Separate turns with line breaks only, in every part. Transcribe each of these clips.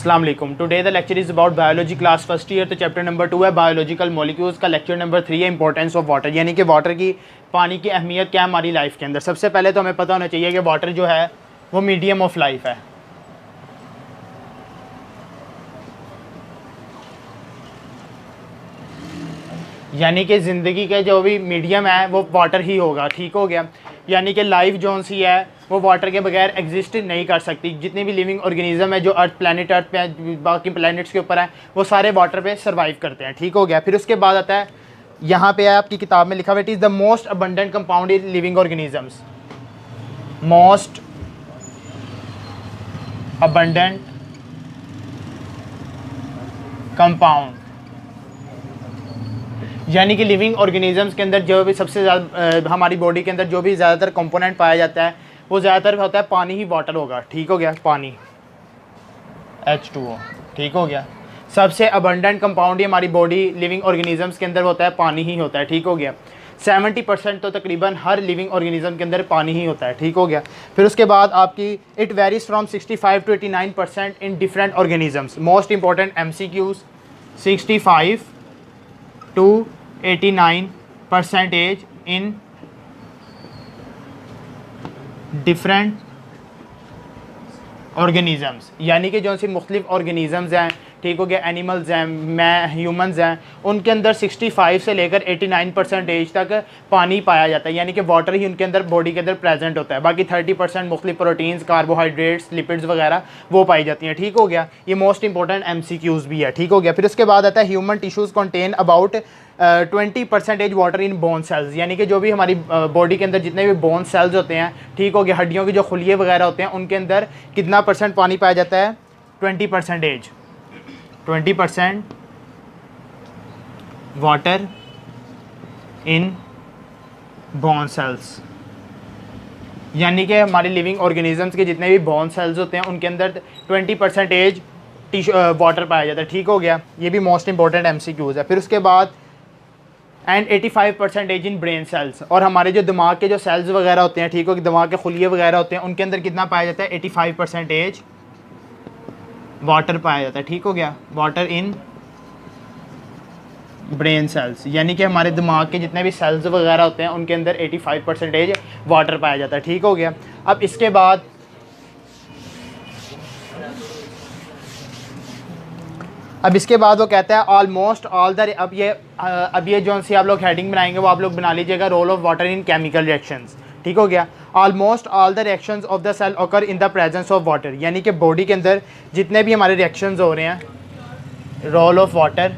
अस्सलाम वालेकुम। Today the lecture is about biology class first year. तो चैप्टर नंबर 2 है बायोलॉजिकल मॉलिक्यूल्स का। लेक्चर नंबर 3 है इंपॉर्टेंस ऑफ वाटर, यानी कि वाटर की, पानी की अहमियत क्या है हमारी लाइफ के अंदर। सबसे पहले तो हमें पता होना चाहिए कि वाटर जो है वो मीडियम ऑफ लाइफ है। यानी कि ज़िंदगी के जो भी मीडियम है वो वाटर ही होगा। ठीक हो गया। यानी कि लाइफ जोन सी है वो वाटर के बगैर एग्जिस्ट नहीं कर सकती। जितनी भी लिविंग ऑर्गेनिज्म है जो अर्थ पे है, बाकी प्लैनेट्स के ऊपर है, वो सारे वाटर पे सर्वाइव करते हैं। ठीक हो गया। फिर उसके बाद आता है, यहाँ पे है आपकी किताब में लिखा हुआ, it is the most abundant compound in living organisms. Most abundant compound, यानी कि लिविंग ऑर्गेनिजम्स के अंदर जो भी सबसे ज़्यादा हमारी बॉडी के अंदर जो भी ज़्यादातर कंपोनेंट पाया जाता है वो ज़्यादातर होता है पानी ही वाटर होगा। ठीक हो गया। पानी H2O। ठीक हो गया। सबसे अबंडेंट कंपाउंड ही हमारी बॉडी लिविंग ऑर्गेनिजम्स के अंदर होता है, पानी ही होता है। ठीक हो गया। 70% तो तकरीबन हर लिविंग ऑर्गेनिज्म के अंदर पानी ही होता है। ठीक हो गया। फिर उसके बाद आपकी it varies from 65 to 89% in different organisms. Most important MCQs, 65 to 89% in different organisms, यानी कि जो सी मुख्तलिफ ऑर्गेनिजम्स हैं, ठीक हो गया, एनिमल्स हैं, ह्यूमंस हैं, उनके अंदर 65 से लेकर 89% तक पानी पाया जाता है। यानी कि वाटर ही उनके अंदर बॉडी के अंदर प्रेजेंट होता है। बाकी 30% मुख्तलिफ प्रोटीन्स, कार्बोहाइड्रेट्स, लिपिड्स वगैरह वो पाई जाती हैं। ठीक हो गया। ये मोस्ट इंपॉर्टेंट MCQs भी है। ठीक हो गया। फिर उसके बाद आता है human tissues contain about 20% water in bone cells, यानी कि जो भी हमारी बॉडी के अंदर जितने भी बोन सेल्स होते हैं, ठीक हो गया, हड्डियों के जो खुलिये वगैरह होते हैं, उनके अंदर कितना परसेंट पानी पाया जाता है? 20% वाटर इन बोन सेल्स, यानी कि हमारे लिविंग ऑर्गेनिजम्स के जितने भी बोन सेल्स होते हैं उनके अंदर 20% वाटर पाया जाता है। ठीक हो गया। ये भी मोस्ट इंपॉर्टेंट MCQs है। फिर उसके बाद एंड 85% इन ब्रेन सेल्स, और हमारे जो दिमाग के जो सेल्स वगैरह होते हैं, ठीक हो, दिमाग के खुलिये वगैरह होते हैं, उनके अंदर कितना पाया जाता है? 85% वाटर पाया जाता है। ठीक हो गया। वाटर इन ब्रेन सेल्स, यानी कि हमारे दिमाग के जितने भी सेल्स वगैरह होते हैं उनके अंदर 85% वाटर पाया जाता है। ठीक हो गया। अब इसके बाद वो कहता है ऑलमोस्ट ऑल द, अब ये जो सी आप लोग हेडिंग बनाएंगे वो आप लोग बना लीजिएगा, role of water in chemical reactions. ठीक हो गया। Almost all the reactions of the cell occur in the presence of water, यानी कि बॉडी के अंदर जितने भी हमारे रिएक्शंस हो रहे हैं, role of water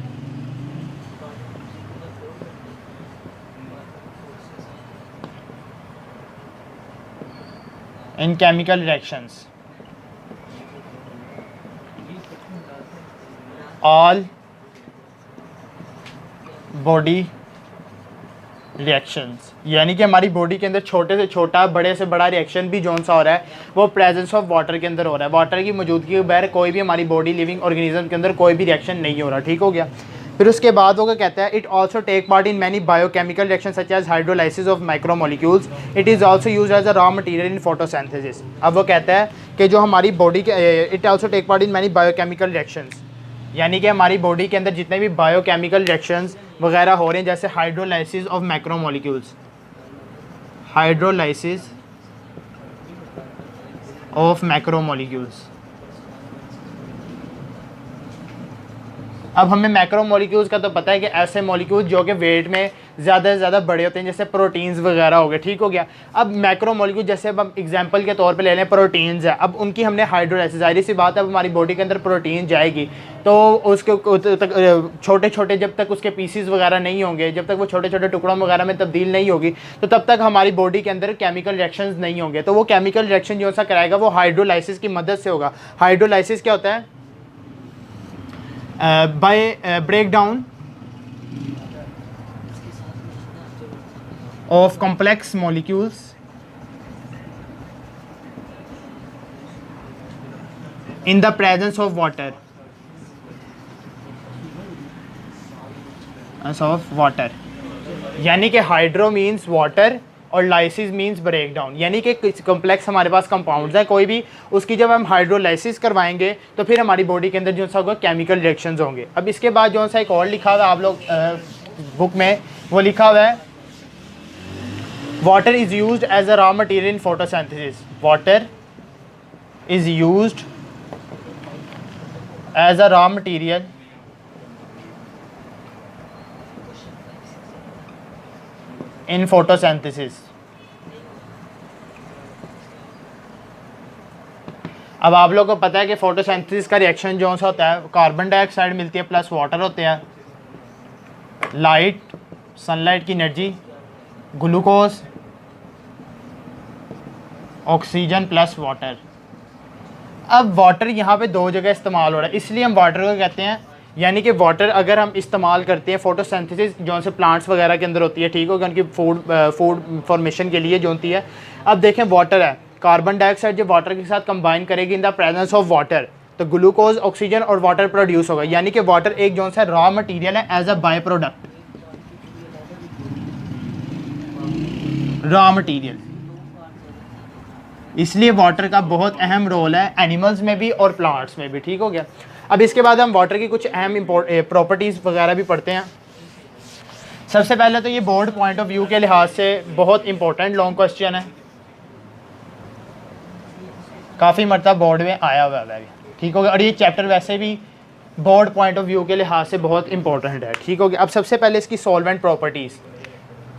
in chemical reactions, all body reactions, यानी कि हमारी बॉडी के अंदर छोटे से छोटा, बड़े से बड़ा रिएक्शन भी जोन सा हो रहा है वो प्रेजेंस ऑफ वाटर के अंदर हो रहा है। वाटर की मौजूदगी के बगैर कोई भी हमारी बॉडी लिविंग ऑर्गेनिज्म के अंदर कोई भी रिएक्शन नहीं हो रहा। ठीक हो गया। फिर उसके बाद वो क्या कहता है, it also take part in many biochemical reaction such as hydrolysis of micromolecules, it is also use as a raw material in photosynthesis. अब वो कहता है कि जो हमारी बॉडी के, it also take part in many biochemical reactions, यानी कि हमारी बॉडी के अंदर जितने भी बायोकेमिकल रिएक्शंस वगैरह हो रहे हैं, जैसे hydrolysis of macromolecules, hydrolysis of macromolecules. अब हमें मैक्रोमोलिक्यूल्स का तो पता है कि ऐसे मॉलिक्यूल्स जो कि वेट में ज़्यादा से ज़्यादा बड़े होते हैं, जैसे प्रोटीन्स वगैरह हो गए। ठीक हो गया। अब मैक्रोमोलिक्यूल, जैसे अब हम एग्जांपल के तौर पे ले लें प्रोटीन्स है, अब उनकी हमने हाइड्रोलाइसिस, जाहिर सी बात है अब हमारी बॉडी के अंदर प्रोटीन जाएगी तो उसके छोटे छोटे जब तक उसके पीसीज वगैरह नहीं होंगे, जब तक वो छोटे छोटे टुकड़ों वगैरह में तब्दील नहीं होगी, तो तब तक हमारी बॉडी के अंदर केमिकल रिएक्शंस नहीं होंगे। तो वो केमिकल रिएक्शन जो सा कराएगा वो हाइड्रोलाइसिस की मदद से होगा। हाइड्रोलाइसिस क्या होता है? by breakdown of complex molecules in the presence of water, यानी कि हाइड्रो मीन्स वाटर और लाइसिस मींस ब्रेक डाउन, यानी कि कम्प्लेक्स हमारे पास कंपाउंड्स हैं कोई भी, उसकी जब हम हाइड्रोलाइसिस करवाएंगे तो फिर हमारी बॉडी के अंदर जो सा होगा केमिकल रिएक्शंस होंगे। अब इसके बाद जो सा एक और लिखा हुआ है आप लोग बुक में, वो लिखा हुआ है water is used as a raw material in photosynthesis. Water is used as a raw material in photosynthesis. अब आप लोगों को पता है कि फोटोसिंथेसिस का रिएक्शन जो सा होता है, कार्बन डाइऑक्साइड मिलती है प्लस वाटर होते हैं, लाइट सनलाइट की energy, glucose, oxygen plus water. अब वाटर यहाँ पे दो जगह इस्तेमाल हो रहा है, इसलिए हम वाटर को कहते हैं, यानी कि वाटर अगर हम इस्तेमाल करते हैं फोटोसिंथेसिस जो से प्लांट्स वगैरह के अंदर होती है, ठीक होगा, उनकी फूड फॉर्मेशन के लिए जो होती है। अब देखें वाटर है, कार्बन डाइऑक्साइड जब वाटर के साथ कंबाइन करेगी in the presence of water तो ग्लूकोज, ऑक्सीजन और वाटर प्रोड्यूस होगा, यानी कि वाटर एक जो सा रॉ मटेरियल है as a by product, raw material. इसलिए वाटर का बहुत अहम रोल है एनिमल्स में भी और प्लांट्स में भी, ठीक हो गया। अब इसके बाद हम वाटर की कुछ अहम प्रॉपर्टीज़ वगैरह भी पढ़ते हैं। सबसे पहले तो ये बोर्ड पॉइंट ऑफ व्यू के लिहाज से बहुत इंपॉर्टेंट लॉन्ग क्वेश्चन है, काफ़ी मरतबा बोर्ड में आया हुआ है, ठीक हो गया। और ये चैप्टर वैसे भी बोर्ड पॉइंट ऑफ व्यू के लिहाज से बहुत इंपॉर्टेंट है, ठीक हो गया। अब सबसे पहले इसकी सॉल्वेंट प्रॉपर्टीज़।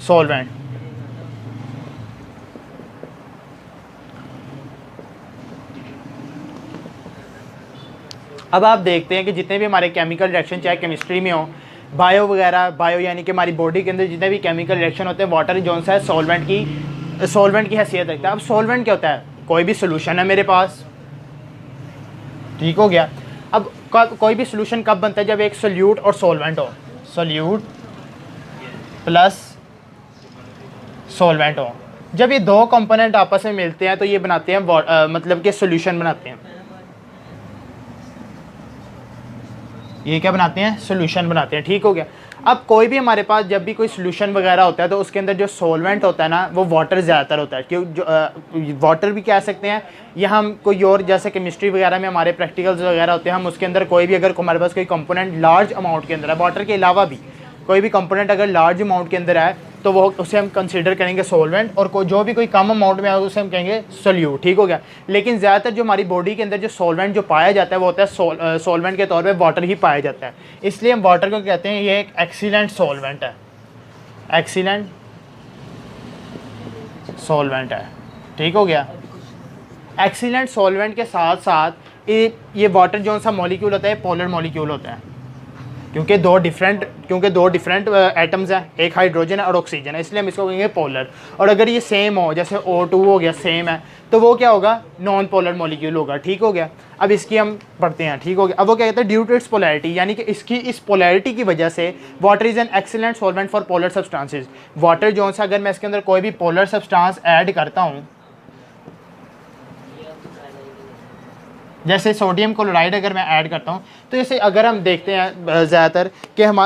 सॉल्वेंट, अब आप देखते हैं कि जितने भी हमारे केमिकल रिएक्शन चाहे केमिस्ट्री में हो, बायो वगैरह, बायो यानी कि हमारी बॉडी के अंदर जितने भी केमिकल रिएक्शन होते हैं, वाटर जो सा है सॉल्वेंट की हैसियत रखता है। अब सॉल्वेंट क्या होता है, कोई भी सोल्यूशन है मेरे पास, ठीक हो गया। अब कोई भी सोल्यूशन कब बनता है, जब एक सोल्यूट और सॉल्वेंट हो, सोल्यूट प्लस सॉल्वेंट हो। जब ये दो कंपोनेंट आपस में मिलते हैं तो ये बनाते हैं मतलब कि सोल्यूशन बनाते हैं। ये क्या बनाते हैं, सोल्यूशन बनाते हैं, ठीक हो गया। अब कोई भी हमारे पास जब भी कोई सोल्यूशन वगैरह होता है तो उसके अंदर जो सॉल्वेंट होता है ना, वो वाटर ज़्यादातर होता है, क्यों जो वाटर भी कह सकते हैं, या हम कोई और जैसे केमिस्ट्री वगैरह में हमारे प्रैक्टिकल्स वगैरह होते हैं, हम उसके अंदर कोई भी अगर हमारे पास कोई कंपोनेंट लार्ज अमाउंट के अंदर है, वाटर के अलावा भी कोई भी कंपोनेंट अगर लार्ज अमाउंट के अंदर है तो वो उसे हम कंसीडर करेंगे सॉल्वेंट, और जो भी कोई कम अमाउंट में आएगा उसे हम कहेंगे सोल्यूट, ठीक हो गया। लेकिन ज़्यादातर जो हमारी बॉडी के अंदर जो सॉल्वेंट जो पाया जाता है वो होता है सॉल्वेंट के तौर पे वाटर ही पाया जाता है, इसलिए हम वाटर को कहते हैं ये एक एक्सीलेंट सॉल्वेंट है, एक्सीलेंट सॉल्वेंट है, ठीक हो गया। एक्सीलेंट सॉल्वेंट के साथ साथ ये वाटर जो सा मॉलिक्यूल होता है पोलर मॉलिक्यूल होता है, क्योंकि दो डिफरेंट एटम्स हैं, एक हाइड्रोजन है और ऑक्सीजन है, इसलिए हम इसको कहेंगे पोलर। और अगर ये सेम हो, जैसे O2 हो गया सेम है, तो वो क्या होगा, नॉन पोलर मॉलिक्यूल होगा, ठीक हो गया। अब इसकी हम पढ़ते हैं, ठीक हो गया। अब वो क्या कहते हैं, ड्यू टू इट्स पोलैरिटी, यानी कि इसकी इस पोलैरिटी की वजह से water is an excellent solvent for polar substances. Water जो सा अगर मैं इसके अंदर कोई भी पोलर सब्सटेंस ऐड करता हूँ, जैसे सोडियम क्लोराइड अगर मैं ऐड करता हूँ, तो जैसे अगर हम देखते हैं ज़्यादातर कि हम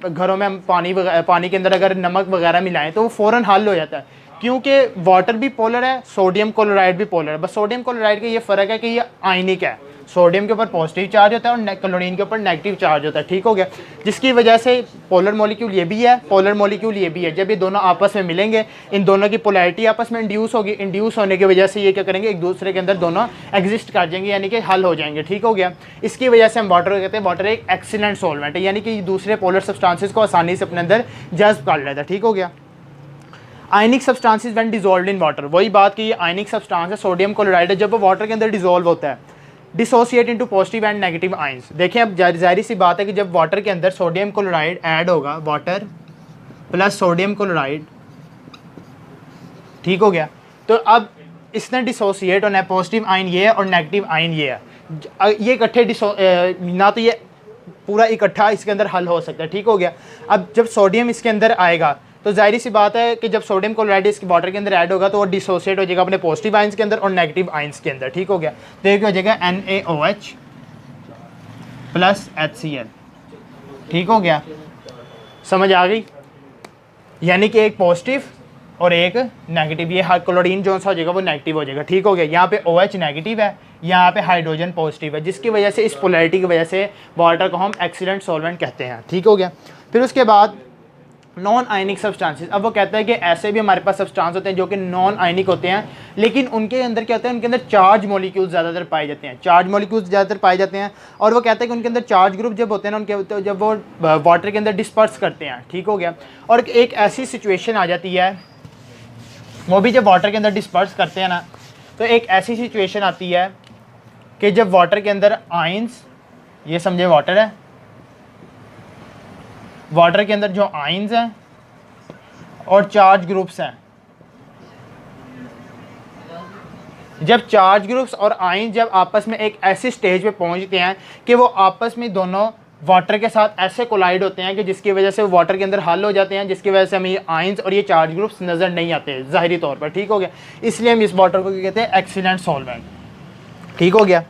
घरों में हम पानी के अंदर अगर नमक वगैरह मिलाएं तो वो फ़ौरन हल हो जाता है, क्योंकि वाटर भी पोलर है, सोडियम क्लोराइड भी पोलर है। बस सोडियम क्लोराइड का ये फ़र्क है कि ये आयनिक है, सोडियम के ऊपर पॉजिटिव चार्ज होता है और क्लोरीन के ऊपर नेगेटिव चार्ज होता है, ठीक हो गया। जिसकी वजह से पोलर मॉलिक्यूल ये भी है, पोलर मॉलिक्यूल ये भी है। जब ये दोनों आपस में मिलेंगे, इन दोनों की पोलैरिटी आपस में इंड्यूस होगी, इंड्यूस होने की वजह से ये क्या करेंगे, एक दूसरे के अंदर दोनों एग्जिस्ट कर जाएंगे, यानी कि हल हो जाएंगे, ठीक हो गया। इसकी वजह से हम वाटर को कहते हैं वाटर एक एक्सीलेंट सॉल्वेंट है, यानी कि दूसरे पोलर सब्सटेंसेस को आसानी से अपने अंदर जज्ब कर लेता है, ठीक हो गया। Ionic substances when dissolved in water, वही बात कि ये आयनिक सब्सटेंस है, सोडियम क्लोराइड है, जब वो वाटर के अंदर डिसॉल्व होता है, dissociate into positive and negative ions. देखें अब जाहिर सी बात है कि जब वाटर के अंदर सोडियम क्लोराइड ऐड होगा, वाटर प्लस सोडियम क्लोराइड, ठीक हो गया, तो अब इसने डिसोसिएट होना है, पॉजिटिव आयन ये है और नेगेटिव आयन ये है, ये इकट्ठे ना तो ये पूरा इकट्ठा इसके अंदर हल हो सकता है, ठीक हो गया। अब जब सोडियम इसके अंदर आएगा तो जाहिर सी बात है कि जब सोडियम क्लोराइड इसके वाटर के अंदर ऐड होगा तो वो डिसोसिएट हो जाएगा अपने पॉजिटिव आयंस के अंदर और नेगेटिव आयंस के अंदर, ठीक हो गया। तो एक हो जाएगा NaOH प्लस HCl, ठीक हो गया, समझ आ गई। यानी कि एक पॉजिटिव और एक नेगेटिव। ये क्लोरीन जो सा हो जाएगा वो नेगेटिव हो जाएगा, ठीक हो गया। यहाँ पे OH नेगेटिव है, यहाँ पे हाइड्रोजन पॉजिटिव है, जिसकी वजह से इस पोलैरिटी की वजह से वाटर को हम एक्सीलेंट सॉल्वेंट कहते हैं, ठीक हो गया। फिर उसके बाद नॉन आयनिक सब्सटेंसेस। अब वो कहता है कि ऐसे भी हमारे पास सब्सटेंस होते हैं जो कि नॉन आयनिक होते हैं, लेकिन उनके अंदर क्या होता है, उनके अंदर चार्ज मॉलिक्यूल्स ज़्यादातर पाए जाते हैं, चार्ज मॉलिक्यूल्स ज़्यादातर पाए जाते हैं। और वो कहता है कि उनके अंदर चार्ज ग्रुप जब होते हैं ना, उनके तो जब वो वाटर के अंदर डिस्पर्स करते हैं, ठीक हो गया। और एक ऐसी सिचुएशन आ जाती है, वो भी जब वाटर के अंदर डिस्पर्स करते हैं ना, तो एक ऐसी सिचुएशन आती है कि जब वाटर के अंदर आयंस, ये समझे वाटर है, वाटर के अंदर जो आयंस हैं और चार्ज ग्रुप्स हैं, जब चार्ज ग्रुप्स और आयंस जब आपस में एक ऐसी स्टेज पे पहुंचते हैं कि वो आपस में दोनों वाटर के साथ ऐसे कोलाइड होते हैं कि जिसकी वजह से वो वाटर के अंदर हल हो जाते हैं, जिसकी वजह से हमें ये आयंस और ये चार्ज ग्रुप्स नज़र नहीं आते ज़ाहिरी तौर पर, ठीक हो गया। इसलिए हम इस वाटर को कहते हैं एक्सीलेंट सॉल्वेंट, ठीक हो गया।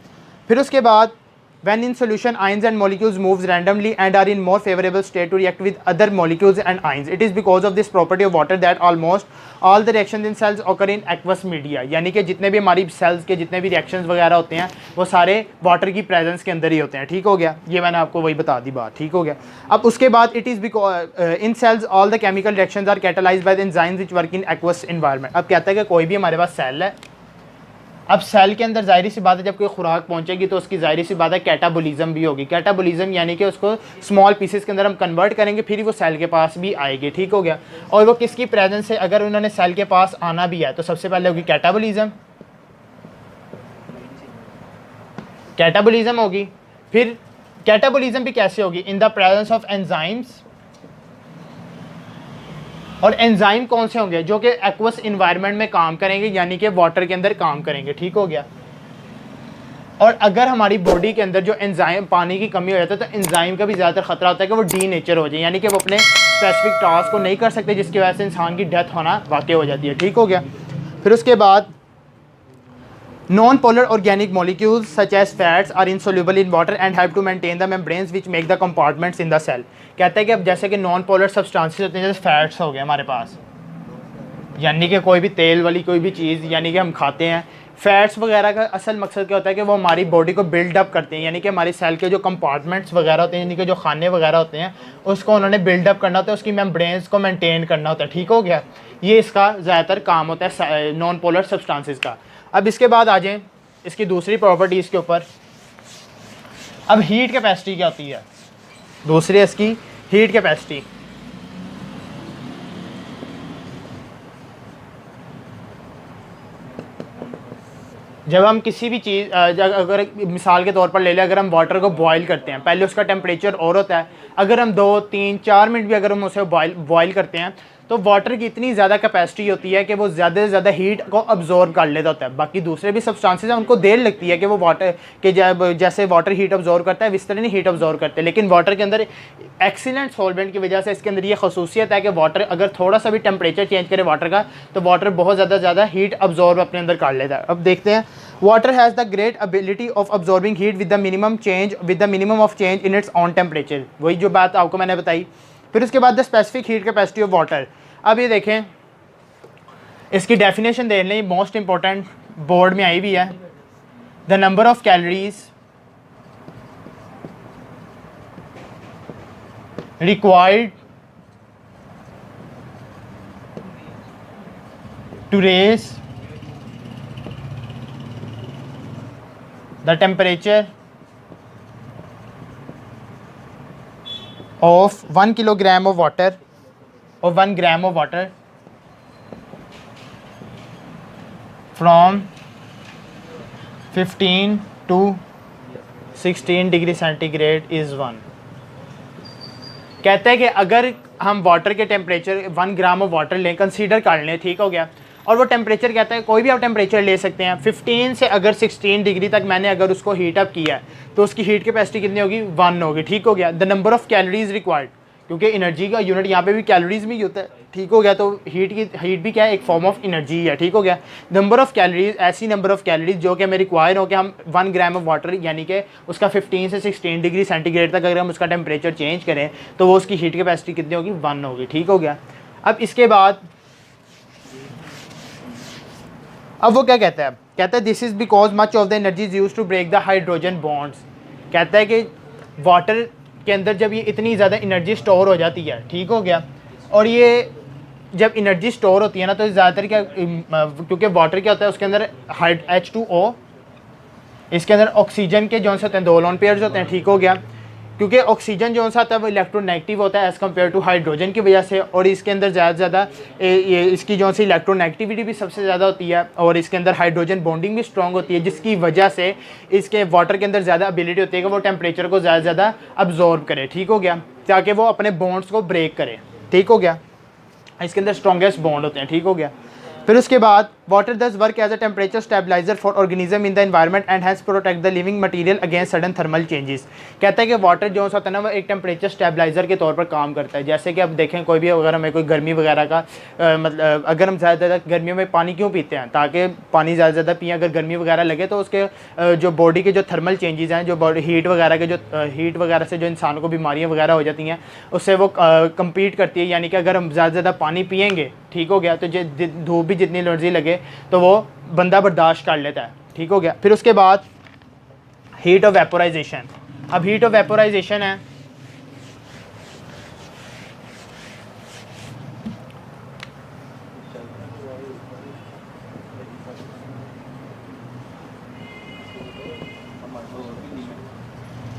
फिर उसके बाद when in solution ions and molecules moves randomly and are in more favorable state to react with other molecules and ions, it is because of this property of water that almost all the reactions in cells occur in aqueous media। यानी कि जितने भी हमारी sales के जितने भी reactions वगैरह होते हैं वो सारे वाटर की प्रेजेंस के अंदर ही होते हैं, ठीक हो गया। ये मैंने आपको वही बता दी बात, ठीक हो गया। अब उसके बाद it is because in cells all the chemical reactions are catalysed by the enzymes which work in aqueous environment. अब कहता है कि कोई भी हमारे पास सेल है, अब सेल के अंदर जाहिर सी बात है जब कोई खुराक पहुंचेगी तो उसकी जाहिर सी बात है कैटाबोलिज्म भी होगी। कैटाबोलिज्म यानी कि उसको स्मॉल पीसेस के अंदर हम कन्वर्ट करेंगे, फिर वो सेल के पास भी आएगी, ठीक हो गया। और वो किसकी प्रेजेंस से अगर उन्होंने सेल के पास आना भी है तो सबसे पहले होगी कैटाबोलिज्म, कैटाबोलिज्म होगी। फिर कैटाबोलिज्म भी कैसे होगी, इन द प्रेजेंस ऑफ एंजाइम्स। और एंजाइम कौन से होंगे, जो कि एक्वस इन्वायरमेंट में काम करेंगे, यानी कि वाटर के अंदर काम करेंगे, ठीक हो गया। और अगर हमारी बॉडी के अंदर जो एंजाइम पानी की कमी हो जाती है तो एंजाइम का भी ज़्यादातर ख़तरा होता है कि वो डी नेचर हो जाए, यानी कि वो अपने स्पेसिफिक टास्क को नहीं कर सकते, जिसकी वजह से इंसान की डेथ होना वाक़ई हो जाती है, ठीक हो गया। फिर उसके बाद non polar organic molecules such as fats are insoluble in water and have to maintain the membranes which make the compartments in the cell. कहते हैं कि अब जैसे कि नॉन पोलर सब्सटेंसेस होते हैं, जैसे फैट्स हो गए हमारे पास, यानी कि कोई भी तेल वाली कोई भी चीज़ यानी कि हम खाते हैं, फैट्स वगैरह का असल मकसद क्या होता है कि वो हमारी बॉडी को बिल्डअप करते हैं, यानी कि हमारी सेल के जो कंपार्टमेंट्स वगैरह होते हैं, यानी कि जो खाने वगैरह होते हैं उसको उन्होंने बिल्डअप करना होता है, उसकी मेम्ब्रेन्स को मेंटेन करना होता है, ठीक हो गया। ये इसका ज़्यादातर काम होता है नॉन पोलर सब्सटेंसेस का। अब इसके बाद आ जाएँ इसकी दूसरी प्रॉपर्टीज़ के ऊपर। अब हीट कैपेसिटी क्या होती है, दूसरी इसकी हीट कैपेसिटी। जब हम किसी भी चीज़ अगर मिसाल के तौर पर ले लें, अगर हम वाटर को बॉईल करते हैं, पहले उसका टेम्परेचर और होता है, अगर हम 2, 3, 4 मिनट भी अगर हम उसे बॉईल करते हैं तो वाटर की इतनी ज़्यादा कैपेसिटी होती है कि वो ज़्यादा से ज़्यादा हीट को अब्जॉर्ब कर लेता होता है। बाकी दूसरे भी सब्सटेंसेस हैं उनको देर लगती है कि वो वाटर के जैसे वाटर हीट अब्जॉर्ब करता है इस तरह नहीं हीट अब्जॉर्ब करते, लेकिन वाटर के अंदर एक्सीलेंट सॉल्वेंट की वजह से इसके अंदर ये खसूसियत है कि वाटर अगर थोड़ा सा भी टेम्परेचर चेंज करे वाटर का तो वाटर बहुत ज़्यादा हीट अब्जॉर्ब अपने अंदर कर लेता है। अब देखते हैं, water has the great ability of absorbing heat with the minimum of change in its on temperature, वही जो बात आपको मैंने बताई। फिर उसके बाद the specific heat capacity of water. अब ये देखें इसकी डेफिनेशन देख लें, मोस्ट इंपॉर्टेंट बोर्ड में आई भी है। The number of calories required to raise the temperature of 1 kilogram of water or 1 gram of water from 15 to 16 degree centigrade is 1। कहते हैं कि अगर हम वाटर के टेम्परेचर 1 ग्राम ऑफ वाटर लें, कंसीडर कर लें, ठीक हो गया, और वो टेम्परेचर कहता है कोई भी आप टेम्परेचर ले सकते हैं, 15 से अगर 16 डिग्री तक मैंने अगर उसको हीट अप किया है तो उसकी हीट कैपेसिटी कितनी होगी, 1 होगी, ठीक हो गया। The number of calories required, क्योंकि एनर्जी का यूनिट यहाँ पे भी कैलोरीज में ही होता है, ठीक हो गया, तो हीट भी क्या है, एक फॉर्म ऑफ एनर्जी है, ठीक हो गया। नंबर ऑफ कैलोरीज, ऐसी नंबर ऑफ कैलोरीज जो कि हमें रिक्वायर हो कि हम 1 ग्राम ऑफ वाटर यानी कि उसका 15 से 16 डिग्री सेंटीग्रेड तक अगर हम उसका टेम्परेचर चेंज करें तो वो उसकी हीट कैपेसिटी कितनी होगी, 1 होगी, ठीक हो गया। अब इसके बाद अब वो क्या कहता है, कहता है this is because much of the energy is use to break the hydrogen bonds. कहता है कि वाटर के अंदर जब ये इतनी ज़्यादा एनर्जी स्टोर हो जाती है, ठीक हो गया, और ये जब एनर्जी स्टोर होती है ना, तो ज़्यादातर क्या, क्योंकि वाटर क्या होता है उसके अंदर H2O, इसके अंदर ऑक्सीजन के जो से होते हैं 2 लोन पेयर्स होते हैं, ठीक हो गया, क्योंकि ऑक्सीजन जो सा आता है वो इलेक्ट्रोनेगेटिव होता है एज़ कम्पेयर टू हाइड्रोजन की वजह से, और इसके अंदर ज़्यादा से ज़्यादा ये इसकी जो सी इलेक्ट्रोनेगेटिविटी भी सबसे ज़्यादा होती है, और इसके अंदर हाइड्रोजन बॉन्डिंग भी स्ट्रॉन्ग होती है, जिसकी वजह से इसके वाटर के अंदर ज़्यादा एबिलिटी होती है कि वो टेम्परेचर को ज़्यादा से ज़्यादा अब्जॉर्ब करे, ठीक हो गया, ताकि वो अपने बॉन्ड्स को ब्रेक करे, ठीक हो गया, इसके अंदर स्ट्रॉन्गेस्ट बॉन्ड होते हैं, ठीक हो गया। फिर उसके बाद water thus work as a temperature stabiliser for organism in the environment and has protect the living material against sudden thermal changes. कहता है कि वाटर जो होता है ना वो एक टेम्परेचर स्टेबलाइजर के तौर पर काम करता है। जैसे कि अब देखें कोई भी अगर हमें कोई गर्मी वगैरह का मतलब अगर हम ज़्यादा ज़्यादा गर्मियों में पानी क्यों पीते हैं, ताकि पानी ज़्यादा ज़्यादा पिए, अगर गर्मी वगैरह लगे तो उसके जो बॉडी के जो थर्मल चेंजेस हैं, जो बॉडी हीट वगैरह के जो हीट वगैरह से जो इंसान को बीमारियाँ वगैरह हो जाती हैं, उससे वो कम्पीट करती है। यानी कि अगर हम ज़्यादा से ज़्यादा पानी पिएंगे, ठीक हो गया, तो धूप भी जितनी एनर्जी लगे तो वो बंदा बर्दाश्त कर लेता है, ठीक हो गया। फिर उसके बाद हीट ऑफ वेपोराइजेशन। अब हीट ऑफ वेपोराइजेशन है,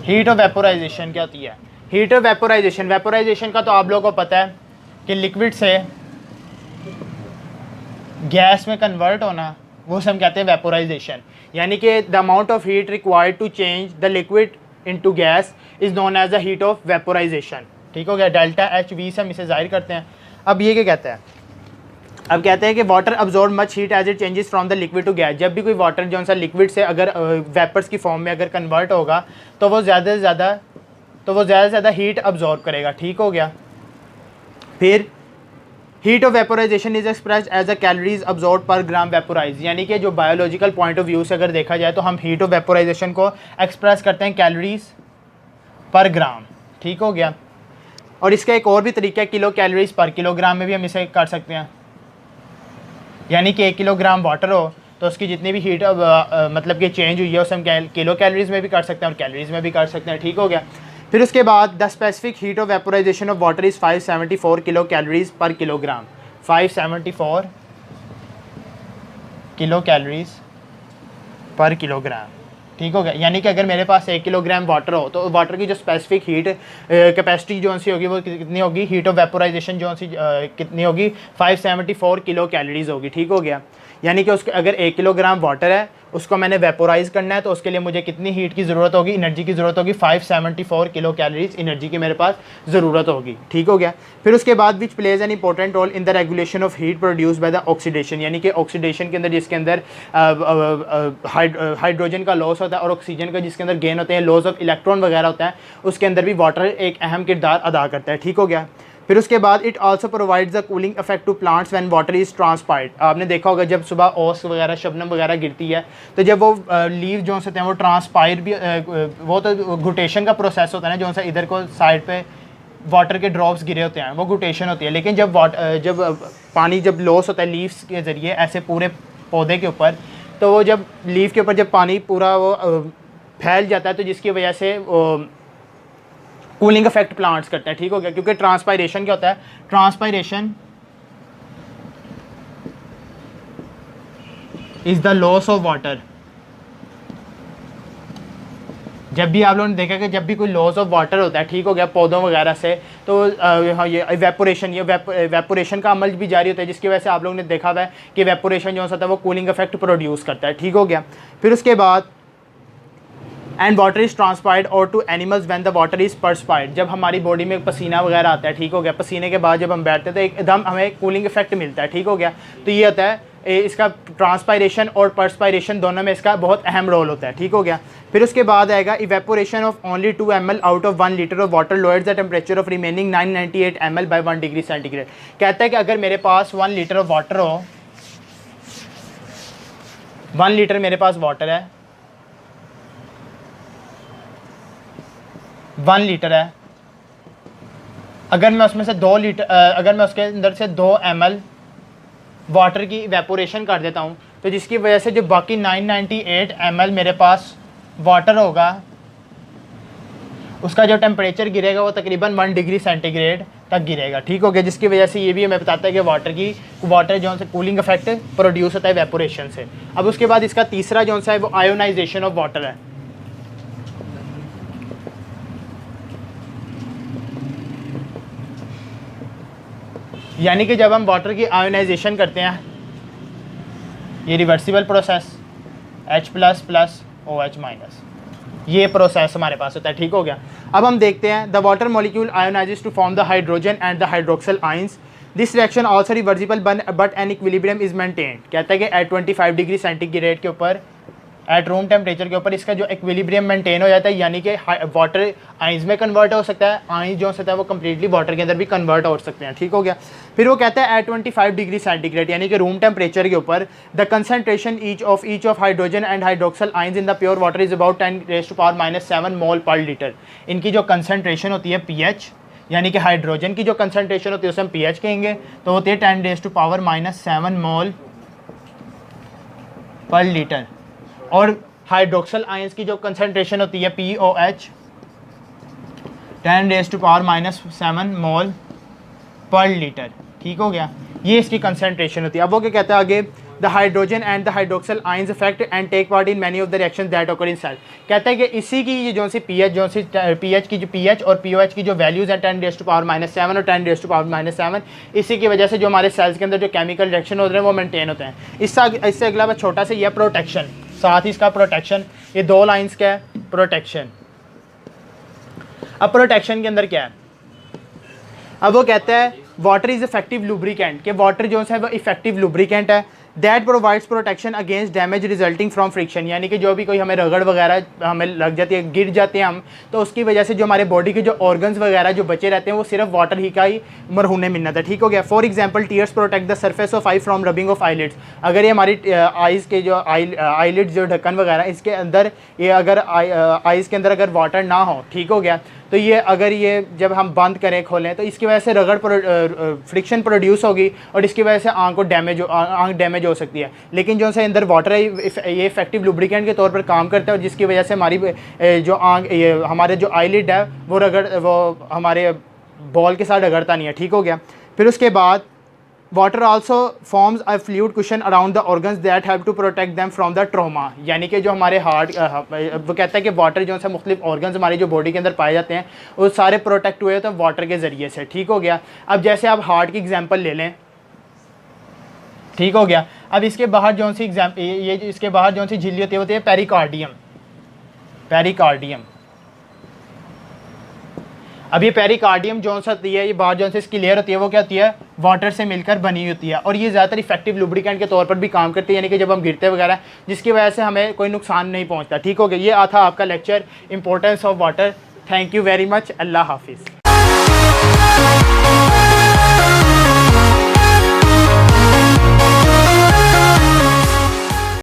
हीट ऑफ वेपोराइजेशन क्या होती है। हीट ऑफ वेपोराइजेशन, वेपोराइजेशन का तो आप लोगों को पता है कि लिक्विड से गैस में कन्वर्ट होना, वो हम कहते हैं वेपोराइजेशन। यानी कि the amount of heat required to change the liquid into gas is known as the heat of vaporisation, ठीक हो गया। डेल्टा एच वी से हम इसे जाहिर करते हैं। अब ये क्या कहता है, अब कहते हैं कि water absorb much heat as it changes from the liquid to gas. जब भी कोई वाटर जो सा लिक्विड से अगर वेपर्स की फॉर्म में अगर कन्वर्ट होगा तो वो ज़्यादा से ज़्यादा हीट अब्जॉर्ब करेगा, ठीक हो गया। फिर heat of vaporization is expressed as a calories absorb per gram vaporise. यानी कि जो बायोलॉजिकल पॉइंट ऑफ व्यू से अगर देखा जाए तो हम हीट ऑफ वेपोराइजेशन को एक्सप्रेस करते हैं कैलोरीज पर ग्राम, ठीक हो गया। और इसका एक और भी तरीका है, किलो कैलोरीज पर किलोग्राम में भी हम इसे कर सकते हैं। यानी कि 1 किलोग्राम वाटर हो तो उसकी जितनी भी हीट मतलब कि चेंज हुई है उसे हम किलो कैलोरीज में भी कर सकते हैं और कैलोरीज में भी कर सकते हैं, ठीक हो गया। फिर उसके बाद the specific heat of vaporisation of water is 574 kilo calories पर किलोग्राम। 574 किलो कैलोरीज पर किलोग्राम, ठीक हो गया। यानी कि अगर मेरे पास 1 किलोग्राम वाटर हो तो वाटर की जो स्पेसिफिक हीट कैपेसिटी जो सी होगी वो कितनी होगी, हीट ऑफ वेपोराइजेशन जो सी कितनी होगी, 574 किलो कैलोरीज होगी, ठीक हो गया। यानी कि उसके अगर 1 किलोग्राम वाटर है उसको मैंने वेपोराइज करना है तो उसके लिए मुझे कितनी हीट की ज़रूरत होगी, एनर्जी की ज़रूरत होगी, 574 किलो कैलोरीज एनर्जी की मेरे पास ज़रूरत होगी, ठीक हो गया। फिर उसके बाद which plays an important role in the regulation of heat produce by the oxidation. यानी कि ऑक्सीडेशन के अंदर जिसके अंदर हाइड्रोजन का लॉस होता है और ऑक्सीजन का जिसके अंदर गेन होते हैं, लॉस ऑफ इलेक्ट्रॉन वगैरह होता है, उसके अंदर भी वाटर एक अहम किरदार अदा करता है, ठीक हो गया। फिर उसके बाद it also provides the cooling effect to plants when water is transpired. आपने देखा होगा जब सुबह ओस वगैरह शबनम वगैरह गिरती है तो जब वो लीव जो होते हैं वो ट्रांसपायर भी वो तो गुटेशन का प्रोसेस होता है ना, जो सा इधर को साइड पे वाटर के ड्रॉप्स गिरे होते हैं वो गुटेशन होती है। लेकिन जब पानी जब लॉस होता है लीव्स के ज़रिए ऐसे पूरे पौधे के ऊपर, तो वो जब लीव के ऊपर जब पानी पूरा वो फैल जाता है तो जिसकी वजह से कूलिंग इफेक्ट प्लांट्स करते हैं, ठीक हो गया। क्योंकि ट्रांसपायरेशन क्या होता है, transpiration is the loss of water. जब भी आप लोगों ने देखा कि जब भी कोई लॉस ऑफ वाटर होता है, ठीक हो गया, पौधों वगैरह से, तो ये वेपोरेशन का अमल भी जारी होता है, जिसकी वजह से आप लोगों ने देखा हुआ है कि वेपोरेशन जो होता है वो कूलिंग इफेक्ट प्रोड्यूस करता है, ठीक हो गया। फिर उसके बाद एंड वाटर इज़ ट्रांसपायर्ड और to animals when the water is perspired. जब हमारी बॉडी में पसीना वगैरह आता है, ठीक हो गया, पसीने के बाद जब हम बैठते हैं तो एकदम हमें कूलिंग इफेक्ट मिलता है, ठीक हो गया। तो ये होता है इसका ट्रांसपायरेशन और परस्पायरेशन दोनों में इसका बहुत अहम रोल होता है, ठीक हो गया। फिर उसके बाद आएगा evaporation of only 2 ml out of 1 litre of water lowers the temperature of remaining 998 ml by 1 degree centigrade. कहता है कि अगर मेरे पास 1 लीटर ऑफ वाटर हो, 1 लीटर मेरे पास वाटर है, 1 लीटर है, अगर मैं उसमें से 2 लीटर अगर मैं उसके अंदर से 2 ml वाटर की इवेपोरेशन कर देता हूँ तो जिसकी वजह से जो बाकी 998 ml मेरे पास वाटर होगा उसका जो टेम्परेचर गिरेगा वो तकरीबन 1 डिग्री सेंटीग्रेड तक गिरेगा। ठीक हो गया, जिसकी वजह से ये भी हमें बताता है कि वाटर जो है कूलिंग इफेक्ट प्रोड्यूस होता है वेपोरेशन से। अब उसके बाद इसका तीसरा जो है वो आयोनाइजेशन ऑफ वाटर है। यानी कि जब हम वाटर की आयोनाइजेशन करते हैं, ये रिवर्सिबल प्रोसेस H++ OH-, ये प्रोसेस हमारे पास होता है। ठीक हो गया, अब हम देखते हैं the water molecule ionizes to form the hydrogen and the hydroxyl ions. This reaction also reversible but an equilibrium is maintained. कहता है कि एट 25 डिग्री सेंटीग्रेड के ऊपर, एट रूम टेम्परेचर के ऊपर इसका जो इक्विलिब्रियम मेंटेन हो जाता है, यानी कि वाटर आइंस में कन्वर्ट हो सकता है, आइंस जो हो सकता है वो कम्प्लीटली वाटर के अंदर भी कन्वर्ट हो सकते हैं। ठीक हो गया, फिर वो कहता है एट 25 डिग्री सेंटीग्रेड यानी कि रूम टेम्परेचर के ऊपर the concentration each of hydrogen and hydroxyl ions in the pure water is about 10⁻⁷ मोल पर लीटर। इनकी जो कंसनट्रेशन होती है pH, यानी कि हाइड्रोजन की जो कंसनट्रेशन होती है उसे हम pH कहेंगे, तो होती है 10⁻⁷ मोल पर लीटर। और हाइड्रोक्सल आयंस की जो कंसनट्रेशन होती है POH 10⁻⁷ मोल पर लीटर। ठीक हो गया, ये इसकी कंसनट्रेशन होती है। अब वो क्या कहता है आगे, the hydrogen and the hydroxyl ions affect and take part in many of the reaction that occur in cell. कहता है कि इसी की ये जो सी pH की जो pH और POH की जो वैल्यूज़ हैं 10⁻⁷ और 10⁻⁷, इसी की वजह से जो हमारे सेल्स के अंदर जो केमिकल रिएक्शन होते हैं वो मेंटेन होते हैं। इससे अगला बात छोटा सा यह प्रोटेक्शन, साथ ही इसका प्रोटेक्शन, ये दो लाइंस का है प्रोटेक्शन। अब प्रोटेक्शन के अंदर क्या है, अब वो कहता है वाटर इज़ इफेक्टिव लुब्रिकेंट, कि वाटर जो है वो इफेक्टिव लुब्रिकेंट है that provides protection against damage resulting from friction. यानी कि जो भी कोई हमें रगड़ वगैरह हमें लग जाती है, गिर जाते हैं हम, तो उसकी वजह से जो हमारे बॉडी के जो ऑर्गन्स वगैरह जो बचे रहते हैं वो सिर्फ वाटर ही का ही मरहून मिन्नत है। ठीक हो गया, for example tears protect the surface of I from rubbing of eyelids. अगर ये हमारी आइज़ के जो आईलिड्स जो ढक्कन वगैरह इसके अंदर, ये अगर आइज़ के अंदर अगर वाटर ना हो, ठीक हो गया, तो ये अगर ये जब हम बंद करें खोलें तो इसकी वजह से रगड़ फ्रिक्शन प्रोड्यूस होगी और इसकी वजह से आँख को आँख डैमेज हो सकती है। लेकिन जो से अंदर वाटर है ये इफेक्टिव लुब्रिकेंट के तौर पर काम करता है और जिसकी वजह से हमारी जो आँख, ये हमारे जो आईलिड है वो हमारे बॉल के साथ रगड़ता नहीं है। ठीक हो गया, फिर उसके बाद water also forms a fluid cushion around the organs that have to protect them from the trauma. यानी कि जो हमारे हार्ट, वो कहता है कि वाटर जो है मुख्तलिफ ऑर्गन्स हमारी जो बॉडी के अंदर पाए जाते हैं वो सारे प्रोटेक्ट हुए तो वाटर के ज़रिए से। ठीक हो गया, अब जैसे आप हार्ट की एग्जांपल ले लें, ठीक हो गया, अब इसके बाहर जो सी ये इसके बाहर जो सी झिल्ली होती है पेरिकार्डियम। अब ये पेरिकार्डियम जो होती है, ये बाहर जो इसकी लेयर होती है वो क्या होती है, वाटर से मिलकर बनी होती है और ये ज़्यादातर इफेक्टिव लुब्रिकेंट के तौर पर भी काम करती है, यानी कि जब हम गिरते वगैरह, जिसकी वजह से हमें कोई नुकसान नहीं पहुंचता। ठीक हो गया, ये था आपका lecture importance of water. Thank you very much, अल्लाह हाफिज़।